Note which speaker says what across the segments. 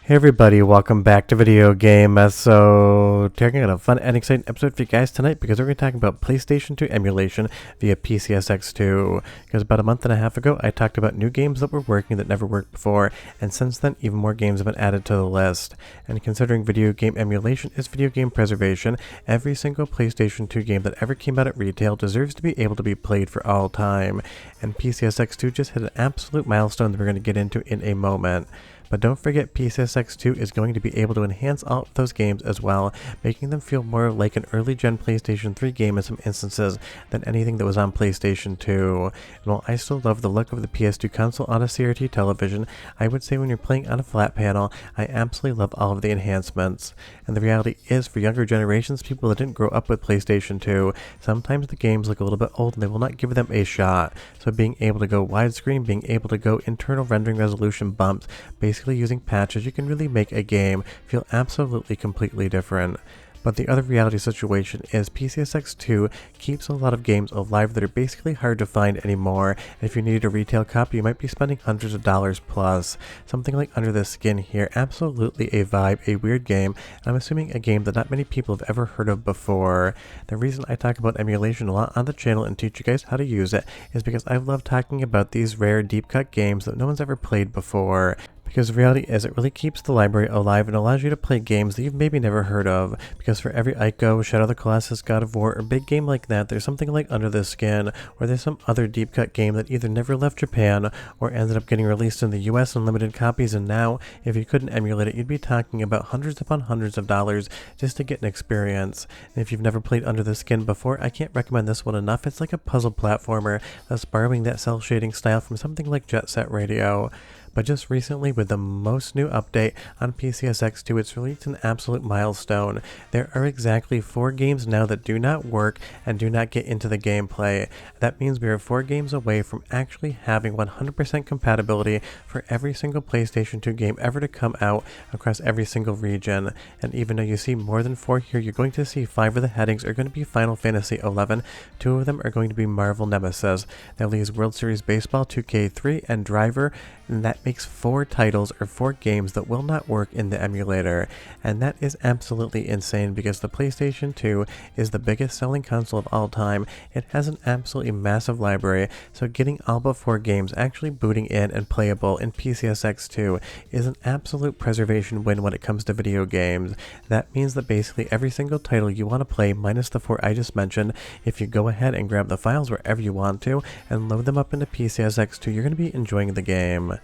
Speaker 1: Hey everybody, welcome back to Video Game. So, taking a fun and exciting episode for you guys tonight because we're going to talk about PlayStation 2 emulation via PCSX2. Because about a month and a half ago, I talked about new games that were working that never worked before, and since then, even more games have been added to the list. And considering video game emulation is video game preservation, every single PlayStation 2 game that ever came out at retail deserves to be able to be played for all time. And PCSX2 just hit an absolute milestone that we're going to get into in a moment. But don't forget, PCSX2 is going to be able to enhance all of those games as well, making them feel more like an early-gen PlayStation 3 game in some instances than anything that was on PlayStation 2. And while I still love the look of the PS2 console on a CRT television, I would say when you're playing on a flat panel, I absolutely love all of the enhancements. And the reality is, for younger generations, people that didn't grow up with PlayStation 2, sometimes the games look a little bit old and they will not give them a shot. So being able to go widescreen, being able to go internal rendering resolution bumps, basically using patches, you can really make a game feel absolutely completely different. But the other reality situation is PCSX2 keeps a lot of games alive that are basically hard to find anymore, and if you need a retail copy you might be spending hundreds of dollars plus. Something like Under the Skin here, absolutely a vibe, a weird game, and I'm assuming a game that not many people have ever heard of before. The reason I talk about emulation a lot on the channel and teach you guys how to use it is because I love talking about these rare deep cut games that no one's ever played before. Because the reality is it really keeps the library alive and allows you to play games that you've maybe never heard of. Because for every Ico, Shadow of the Colossus, God of War, or big game like that, there's something like Under the Skin, or there's some other deep cut game that either never left Japan or ended up getting released in the US in limited copies, and now, if you couldn't emulate it, you'd be talking about hundreds upon hundreds of dollars just to get an experience. And if you've never played Under the Skin before, I can't recommend this one enough. It's like a puzzle platformer that's borrowing that cel shading style from something like Jet Set Radio. But just recently, with the most new update on PCSX2, it's reached an absolute milestone. There are exactly 4 games now that do not work and do not get into the gameplay. That means we are 4 games away from actually having 100% compatibility for every single PlayStation 2 game ever to come out across every single region. And even though you see more than 4 here, you're going to see 5 of the headings are going to be Final Fantasy XI, 2 of them are going to be Marvel Nemesis. That leaves World Series Baseball 2K3 and Driver, and that makes 4 titles or 4 games that will not work in the emulator. And that is absolutely insane because the PlayStation 2 is the biggest selling console of all time. It has an absolutely massive library, so getting all but 4 games actually booting in and playable in PCSX2 is an absolute preservation win when it comes to video games. That means that basically every single title you want to play, minus the 4 I just mentioned, if you go ahead and grab the files wherever you want to and load them up into PCSX2, you're going to be enjoying the game.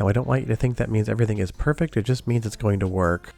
Speaker 1: Now, I don't want you to think that means everything is perfect, it just means it's going to work.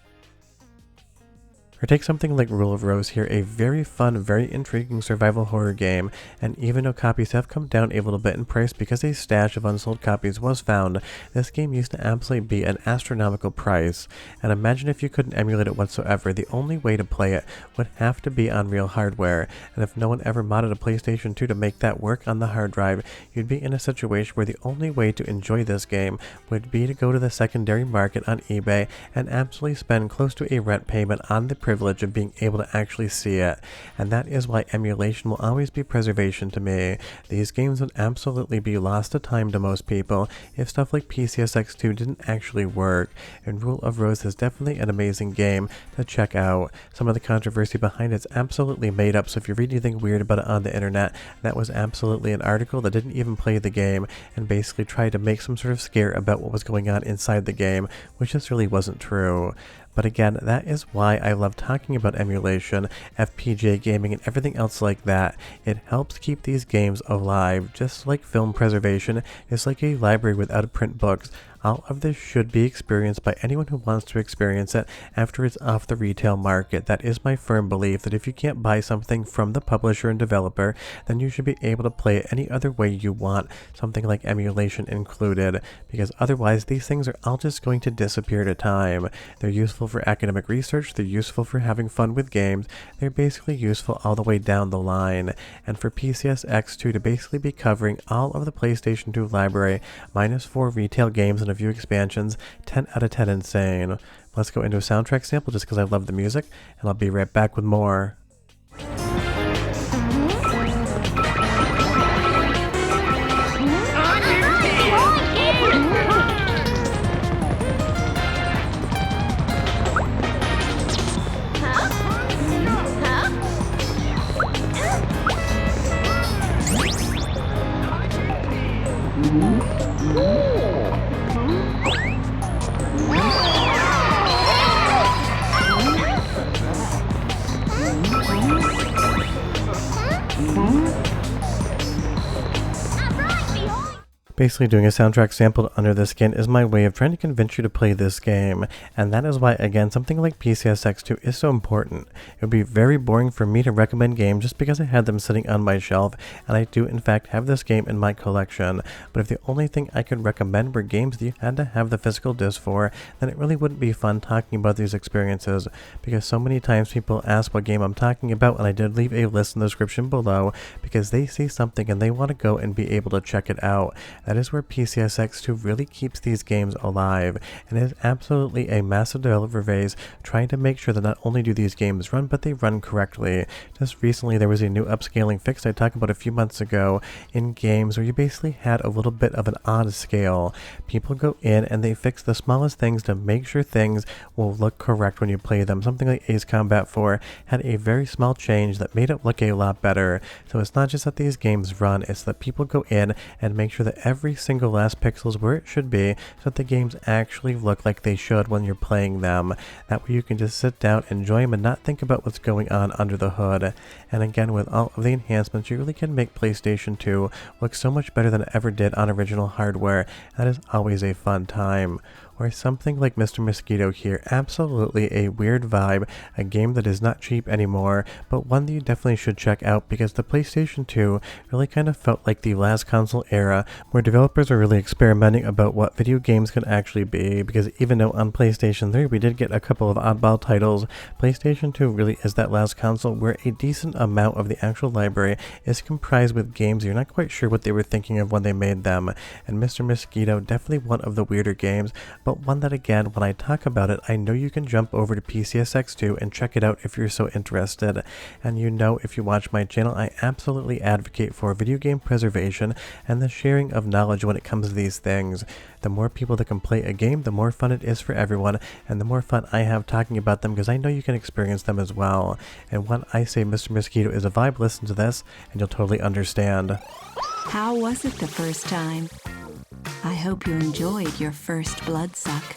Speaker 1: Or take something like Rule of Rose here, a very fun, very intriguing survival horror game, and even though copies have come down a little bit in price because a stash of unsold copies was found, this game used to absolutely be an astronomical price. And imagine if you couldn't emulate it whatsoever, the only way to play it would have to be on real hardware, and if no one ever modded a PlayStation 2 to make that work on the hard drive, you'd be in a situation where the only way to enjoy this game would be to go to the secondary market on eBay and absolutely spend close to a rent payment on the privilege of being able to actually see it. And that is why emulation will always be preservation to me. These games would absolutely be lost to time to most people if stuff like PCSX2 didn't actually work, and Rule of Rose is definitely an amazing game to check out. Some of the controversy behind it's absolutely made up, so if you read anything weird about it on the internet, that was absolutely an article that didn't even play the game and basically tried to make some sort of scare about what was going on inside the game, which just really wasn't true. But again, that is why I love talking about emulation, FPGA gaming, and everything else like that. It helps keep these games alive, just like film preservation is like a library without print books. All of this should be experienced by anyone who wants to experience it after it's off the retail market. That is my firm belief that if you can't buy something from the publisher and developer, then you should be able to play it any other way you want, something like emulation included, because otherwise these things are all just going to disappear to time. They're useful for academic research, they're useful for having fun with games, they're basically useful all the way down the line. And for PCSX2 to basically be covering all of the PlayStation 2 library, minus 4 retail games and a few expansions, 10 out of 10 insane. Let's go into a soundtrack sample just because I love the music, and I'll be right back with more. Basically, doing a soundtrack sampled under the skin is my way of trying to convince you to play this game, and that is why, again, something like PCSX2 is so important. It would be very boring for me to recommend games just because I had them sitting on my shelf, and I do in fact have this game in my collection, but if the only thing I could recommend were games that you had to have the physical disc for, then it really wouldn't be fun talking about these experiences, because so many times people ask what game I'm talking about, and I did leave a list in the description below, because they see something and they want to go and be able to check it out. That is where PCSX2 really keeps these games alive, and it is absolutely a massive developer phase trying to make sure that not only do these games run, but they run correctly. Just recently there was a new upscaling fix I talked about a few months ago in games where you basically had a little bit of an odd scale. People go in and they fix the smallest things to make sure things will look correct when you play them. Something like Ace Combat 4 had a very small change that made it look a lot better. So it's not just that these games run, it's that people go in and make sure that every single last pixel is where it should be so that the games actually look like they should when you're playing them. That way you can just sit down, enjoy them, and not think about what's going on under the hood. And again, with all of the enhancements, you really can make PlayStation 2 look so much better than it ever did on original hardware. That is always a fun time. Or something like Mr. Mosquito here, absolutely a weird vibe, a game that is not cheap anymore, but one that you definitely should check out because the PlayStation 2 really kind of felt like the last console era where developers are really experimenting about what video games can actually be, because even though on PlayStation 3 we did get a couple of oddball titles, PlayStation 2 really is that last console where a decent amount of the actual library is comprised with games you're not quite sure what they were thinking of when they made them, and Mr. Mosquito definitely one of the weirder games, but one that again, when I talk about it, I know you can jump over to PCSX2 and check it out if you're so interested. And you know, if you watch my channel, I absolutely advocate for video game preservation and the sharing of knowledge when it comes to these things. The more people that can play a game, the more fun it is for everyone, and the more fun I have talking about them because I know you can experience them as well. And when I say Mr. Mosquito is a vibe, listen to this and you'll totally understand.
Speaker 2: How was it the first time? I hope you enjoyed your first blood suck.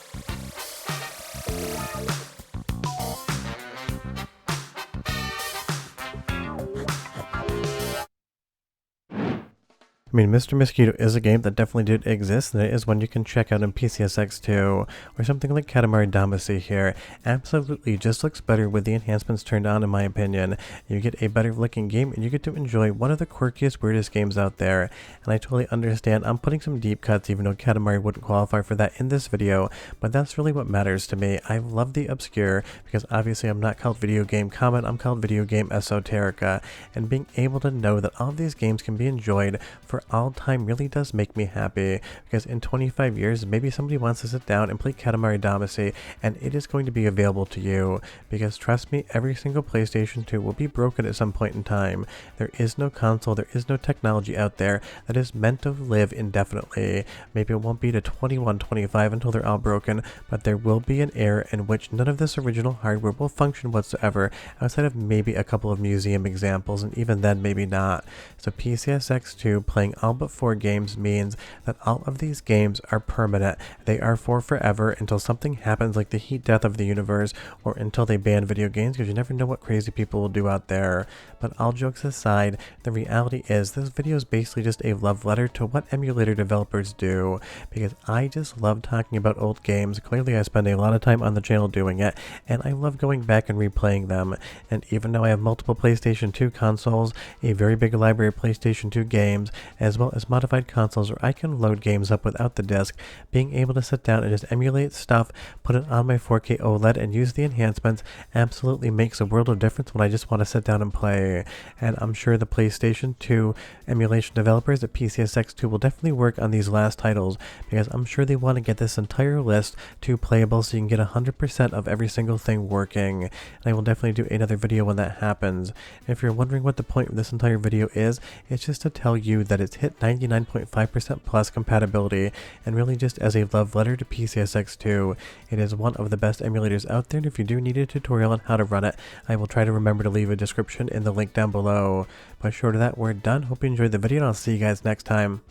Speaker 1: I mean, Mr. Mosquito is a game that definitely did exist, and it is one you can check out in PCSX2, or something like Katamari Damacy here. Absolutely just looks better with the enhancements turned on, in my opinion. You get a better looking game, and you get to enjoy one of the quirkiest, weirdest games out there. And I totally understand I'm putting some deep cuts, even though Katamari wouldn't qualify for that in this video, but that's really what matters to me. I love the obscure, because obviously I'm not called Video Game Comment, I'm called Video Game Esoterica, and being able to know that all of these games can be enjoyed for all time really does make me happy, because in 25 years maybe somebody wants to sit down and play Katamari Damacy and it is going to be available to you, because trust me, every single PlayStation 2 will be broken at some point in time. There is no console, there is no technology out there that is meant to live indefinitely. Maybe it won't be to 21-25 until they're all broken, but there will be an era in which none of this original hardware will function whatsoever, outside of maybe a couple of museum examples, and even then maybe not. So PCSX2 playing all but 4 games means that all of these games are permanent. They are for forever until something happens like the heat death of the universe, or until they ban video games, because you never know what crazy people will do out there. But all jokes aside, the reality is this video is basically just a love letter to what emulator developers do, because I just love talking about old games. Clearly I spend a lot of time on the channel doing it, and I love going back and replaying them. And even though I have multiple PlayStation 2 consoles, a very big library of PlayStation 2 games, as well as modified consoles where I can load games up without the disc, being able to sit down and just emulate stuff, put it on my 4K OLED and use the enhancements absolutely makes a world of difference when I just want to sit down and play. And I'm sure the PlayStation 2 emulation developers at PCSX2 will definitely work on these last titles, because I'm sure they want to get this entire list to playable so you can get 100% of every single thing working. And I will definitely do another video when that happens. And if you're wondering what the point of this entire video is, it's just to tell you that it's hit 99.5% plus compatibility, and really just as a love letter to PCSX2. It is one of the best emulators out there, and if you do need a tutorial on how to run it, I will try to remember to leave a description in the link down below. But short of that, we're done. Hope you enjoyed the video, and I'll see you guys next time.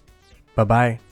Speaker 1: Bye bye.